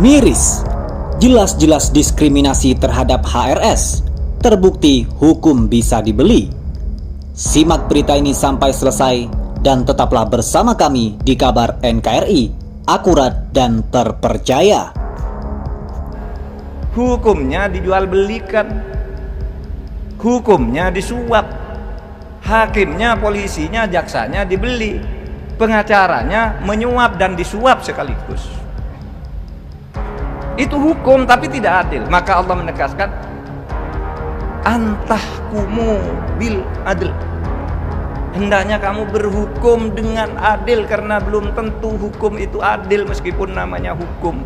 Miris, jelas-jelas diskriminasi terhadap HRS, terbukti hukum bisa dibeli. Simak berita ini sampai selesai dan tetaplah bersama kami di Kabar NKRI, akurat dan terpercaya. Hukumnya dijual belikan, hukumnya disuap, hakimnya, polisinya, jaksanya dibeli, pengacaranya menyuap dan disuap sekaligus. Itu hukum tapi tidak adil. Maka Allah menegaskan antahkumu bil adil, hendaknya kamu berhukum dengan adil, karena belum tentu hukum itu adil meskipun namanya hukum.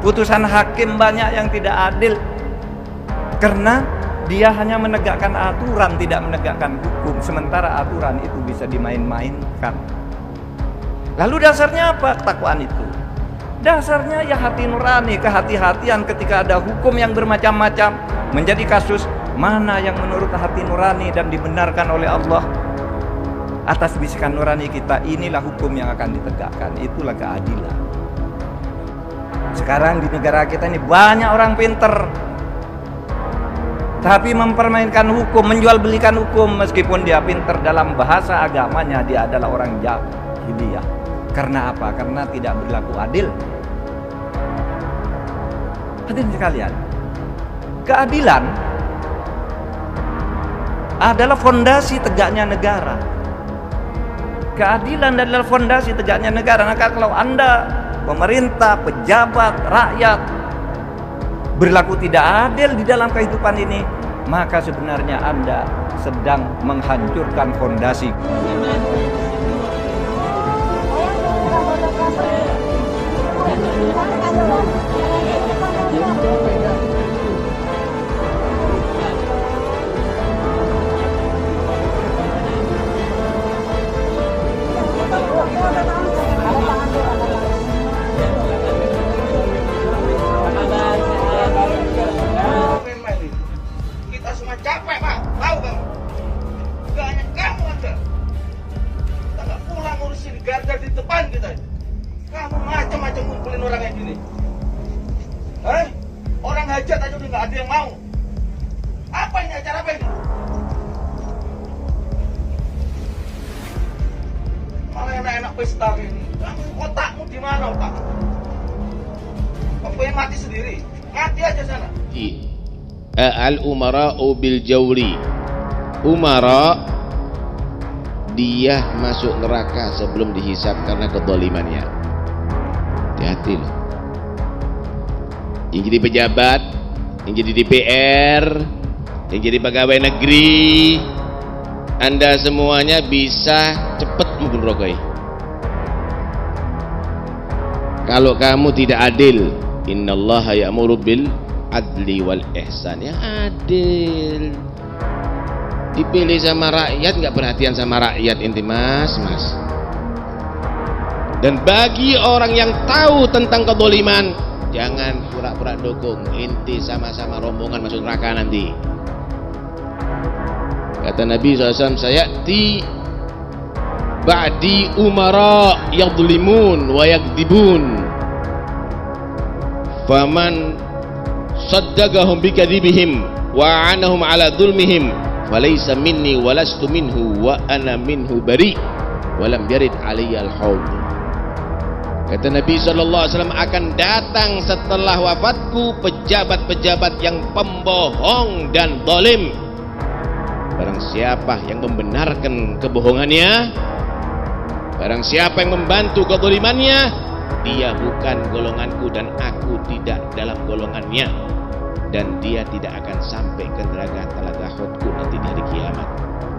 Putusan hakim banyak yang tidak adil karena dia hanya menegakkan aturan, tidak menegakkan hukum, sementara aturan itu bisa dimain-mainkan. Lalu dasarnya apa takwaan itu? Dasarnya ya hati nurani, kehati-hatian ketika ada hukum yang bermacam-macam. Menjadi kasus mana yang menurut hati nurani dan dibenarkan oleh Allah atas bisikan nurani kita, inilah hukum yang akan ditegakkan. Itulah keadilan. Sekarang di negara kita ini banyak orang pinter, tapi mempermainkan hukum, menjual belikan hukum. Meskipun dia pinter dalam bahasa agamanya, dia adalah orang jahiliyah. Karena apa? Karena tidak berlaku adil. Hadirin sekalian, keadilan adalah fondasi tegaknya negara. Keadilan adalah fondasi tegaknya negara. Maka kalau Anda, pemerintah, pejabat, rakyat berlaku tidak adil di dalam kehidupan ini, maka sebenarnya Anda sedang menghancurkan fondasi. Kita semua capek, Pak. Tahu kamu? Gak hanya kamu aja. Kita gak pulang ngurusin garda di depan kita. Kamu macam-macam ngumpulin orang kayak gini. Orang hajat aja udah gak ada yang mau. Apa ini, acara apa ini? Malah enak-enak pesta ini. Kamu otakmu di mana otakmu? Kamu pengen mati sendiri? Mati aja sana. Al-umara'u bil jawri. Umara dia masuk neraka sebelum dihisab karena kezalimannya. Hati-hati loh. Yang jadi pejabat, yang jadi DPR, yang jadi pegawai negeri, Anda semuanya bisa cepat mungkin rogai. Kalau kamu tidak adil, innallaha ya'muru bil adli wal ihsan, yang adil. Dipilih sama rakyat, nggak perhatian sama rakyat inti mas. Dan bagi orang yang tahu tentang kezaliman, jangan pura-pura dukung, inti sama-sama rombongan masuk neraka nanti. Kata Nabi SAW, sayati ba'di umara yadhlimun wa yakdibun, faman saddaqahum bikadibihim wa anahum ala dhulmihim falaysa minni walastu minhu wa ana minhu bari walam yarid aliyal haud. Kata Nabi SAW, akan datang setelah wafatku pejabat-pejabat yang pembohong dan zalim. Barang siapa yang membenarkan kebohongannya, barang siapa yang membantu kezalimannya, dia bukan golonganku dan aku tidak dalam golongannya, dan dia tidak akan sampai ke telaga Hudku nanti di hari kiamat.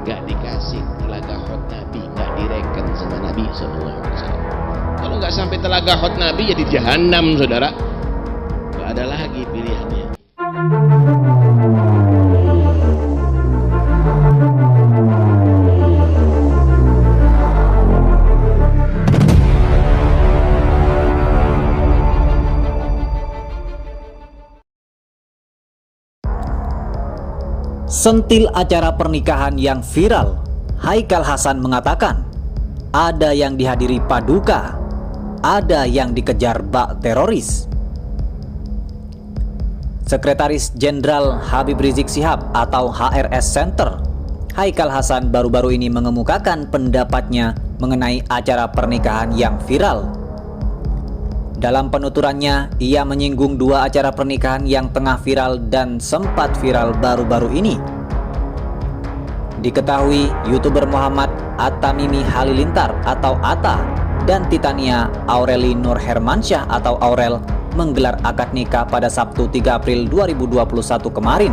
Gak dikasih telaga Hud Nabi, gak direken sama Nabi SAW. Kalau gak sampai telaga Hud Nabi, ya di Jahannam, saudara. Gak ada lagi pilihannya. Sentil acara pernikahan yang viral, Haikal Hasan mengatakan ada yang dihadiri Paduka. ada yang dikejar bak teroris. Sekretaris Jenderal Habib Rizik Syihab atau HRS Center, Haikal Hasan, baru-baru ini mengemukakan pendapatnya mengenai acara pernikahan yang viral. Dalam penuturannya, ia menyinggung dua acara pernikahan yang tengah viral dan sempat viral baru-baru ini. Diketahui YouTuber Muhammad At-Tamimi Halilintar atau Atta dan Titania Aureli Nur Hermansyah atau Aurel menggelar akad nikah pada Sabtu 3 April 2021 kemarin.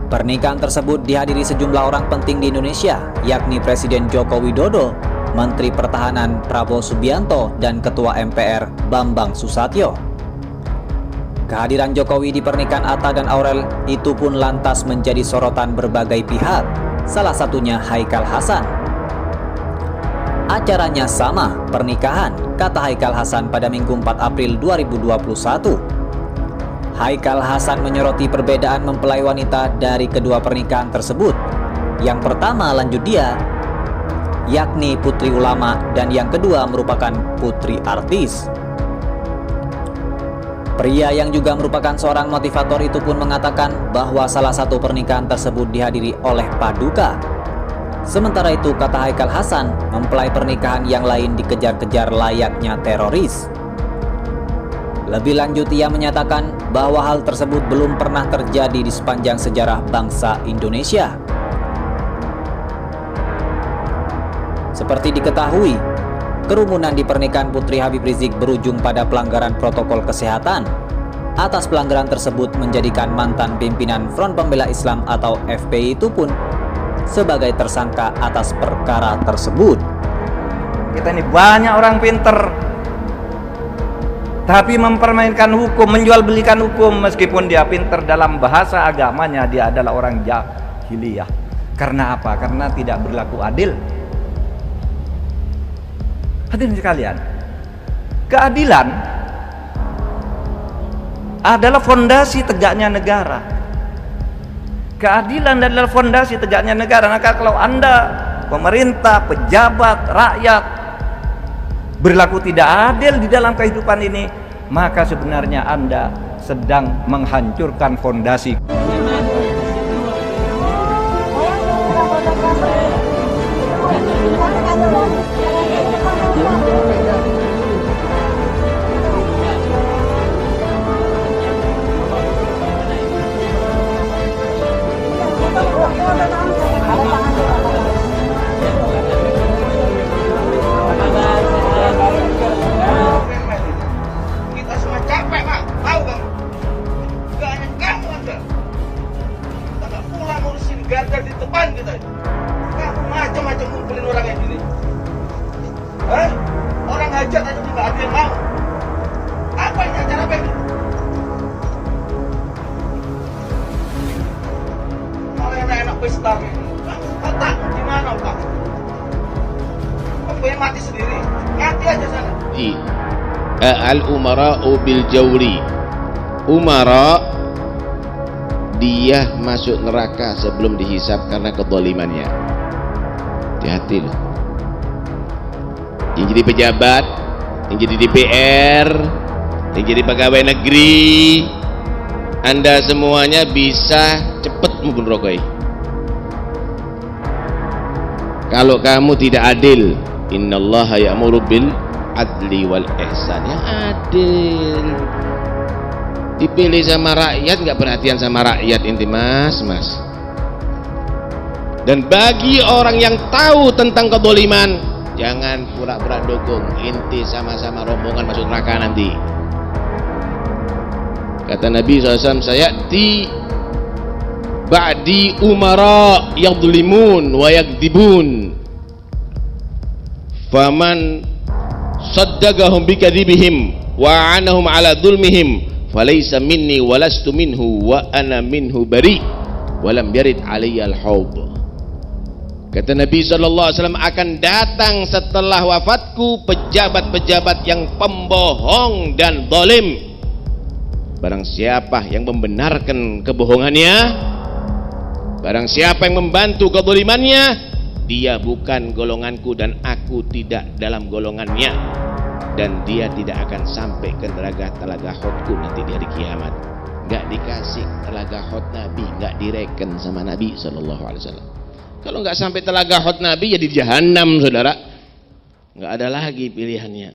Pernikahan tersebut dihadiri sejumlah orang penting di Indonesia, yakni Presiden Joko Widodo, Menteri Pertahanan Prabowo Subianto, dan Ketua MPR Bambang Susatyo. Kehadiran Jokowi di pernikahan Atta dan Aurel itu pun lantas menjadi sorotan berbagai pihak, salah satunya Haikal Hasan. Acaranya sama, pernikahan, kata Haikal Hasan pada Minggu 4 April 2021. Haikal Hasan menyoroti perbedaan mempelai wanita dari kedua pernikahan tersebut. Yang pertama lanjut dia, yakni putri ulama, dan yang kedua merupakan putri artis. Pria yang juga merupakan seorang motivator itu pun mengatakan bahwa salah satu pernikahan tersebut dihadiri oleh paduka. Sementara itu, kata Haikal Hasan, mempelai pernikahan yang lain dikejar-kejar layaknya teroris. Lebih lanjut, ia menyatakan bahwa hal tersebut belum pernah terjadi di sepanjang sejarah bangsa Indonesia. Seperti diketahui, kerumunan di pernikahan Putri Habib Rizik berujung pada pelanggaran protokol kesehatan. Atas pelanggaran tersebut menjadikan mantan pimpinan Front Pembela Islam atau FPI itu pun sebagai tersangka atas perkara tersebut. Kita ini banyak orang pinter, tapi mempermainkan hukum, menjual belikan hukum. Meskipun dia pinter dalam bahasa agamanya, dia adalah orang jahiliyah. Karena apa? Karena tidak berlaku adil. Hadirin sekalian, keadilan adalah fondasi tegaknya negara. Keadilan adalah fondasi tegaknya negara. Maka kalau Anda, pemerintah, pejabat, rakyat berlaku tidak adil di dalam kehidupan ini, maka sebenarnya Anda sedang menghancurkan fondasi. Kita semua capek, Mak. Tahu kamu? Gak hanya kamu Anda. Kita gak pulang ngurusin garda di depan kita. Kamu macam-macam ngumpulin orang kayak gini. Orang hajat aja juga ada yang mau. Apa ini acara apa ini? Malah enak-enak pesta ini. Otak gimana otak? Kamu pengen mati sendiri? Mati aja sana. Al-umara'u bil jawri. Umara dia masuk neraka sebelum dihisab karena kezalimannya. Hati-hati loh. Yang jadi pejabat, yang jadi DPR, yang jadi pegawai negeri, Anda semuanya bisa cepat mungkin rokoi. Kalau kamu tidak adil, innallaha ya'muru bil adli wal ihsan. Yang adil. Dipilih sama rakyat, nggak perhatian sama rakyat inti mas. Dan bagi orang yang tahu tentang kezaliman, jangan pura-pura dukung. Inti sama-sama rombongan masuk neraka nanti. Kata Nabi SAW, sayati ba'di umara yadlimun wa yakdibun, faman saddaqahum bikadzibihim wa anahum ala dhulmihim falaysa minni walastu minhu wa ana minhu bari walam yarid alayyal haud. Kata Nabi SAW, akan datang setelah wafatku pejabat-pejabat yang pembohong dan zalim. Barang siapa yang membenarkan kebohongannya, barang siapa yang membantu kezalimannya, dia bukan golonganku dan aku tidak dalam golongannya, dan dia tidak akan sampai ke telaga Hotku nanti di hari kiamat. Nggak dikasih telaga Hot Nabi, nggak direken sama Nabi SAW. Kalau nggak sampai telaga Hot Nabi, jadi jahanam, saudara. Nggak ada lagi pilihannya.